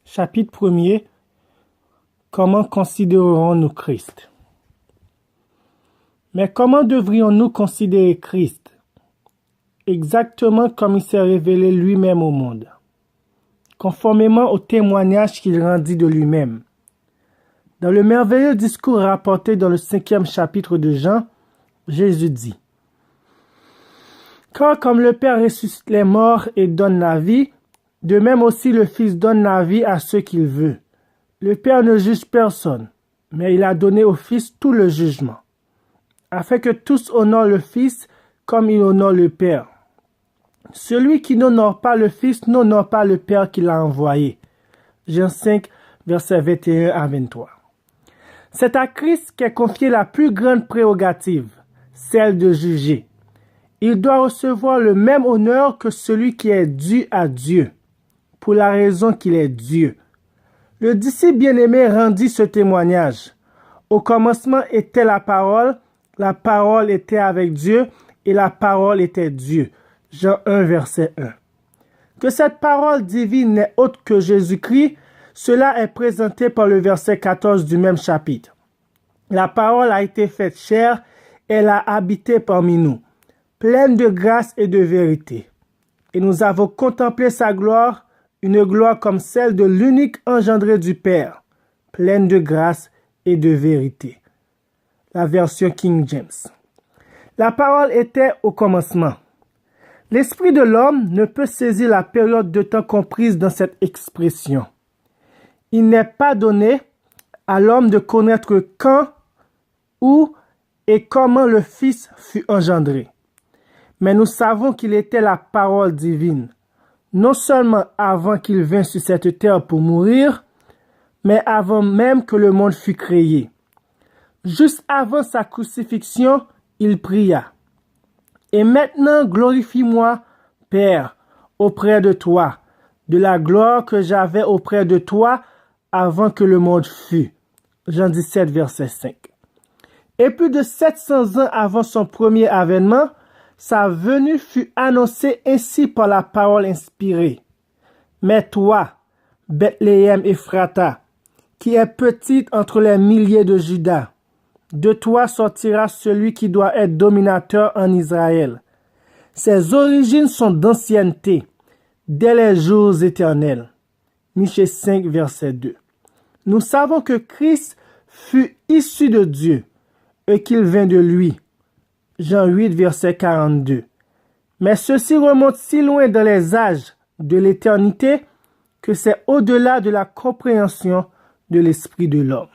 Chapitre 1er. Comment considérons-nous Christ? Mais comment devrions-nous considérer Christ? Exactement comme il s'est révélé lui-même au monde, conformément au témoignage qu'il rendit de lui-même. Dans le merveilleux discours rapporté dans le 5e chapitre de Jean, Jésus dit: Car comme le Père ressuscite les morts et donne la vie, de même aussi le Fils donne la vie à ceux qu'il veut. Le Père ne juge personne, mais il a donné au Fils tout le jugement, afin que tous honorent le Fils comme il honore le Père. Celui qui n'honore pas le Fils n'honore pas le Père qui l'a envoyé. Jean 5, versets 21 à 23. C'est à Christ qu'est confiée la plus grande prérogative, celle de juger. Il doit recevoir le même honneur que celui qui est dû à Dieu, pour la raison qu'il est Dieu. Le disciple bien-aimé rendit ce témoignage. Au commencement était la parole était avec Dieu, et la parole était Dieu. Jean 1, verset 1. Que cette parole divine n'est autre que Jésus-Christ, cela est présenté par le verset 14 du même chapitre. La parole a été faite chair, elle a habité parmi nous, pleine de grâce et de vérité. Et nous avons contemplé sa gloire, une gloire comme celle de l'unique engendré du Père, pleine de grâce et de vérité. La version King James. La parole était au commencement. L'esprit de l'homme ne peut saisir la période de temps comprise dans cette expression. Il n'est pas donné à l'homme de connaître quand, où et comment le Fils fut engendré. Mais nous savons qu'il était la parole divine, non seulement avant qu'il vînt sur cette terre pour mourir, mais avant même que le monde fût créé. Juste avant sa crucifixion, il pria: Et maintenant glorifie-moi, Père, auprès de toi, de la gloire que j'avais auprès de toi avant que le monde fût. Jean 17, verset 5. Et plus de 700 ans avant son premier avènement, sa venue fut annoncée ainsi par la parole inspirée. Mais toi, Bethléem Ephrata, qui est petite entre les milliers de Juda, de toi sortira celui qui doit être dominateur en Israël. Ses origines sont d'ancienneté, dès les jours éternels. Michée 5, verset 2. Nous savons que Christ fut issu de Dieu et qu'il vint de lui. Jean 8, verset 42. Mais ceci remonte si loin dans les âges de l'éternité que c'est au-delà de la compréhension de l'esprit de l'homme.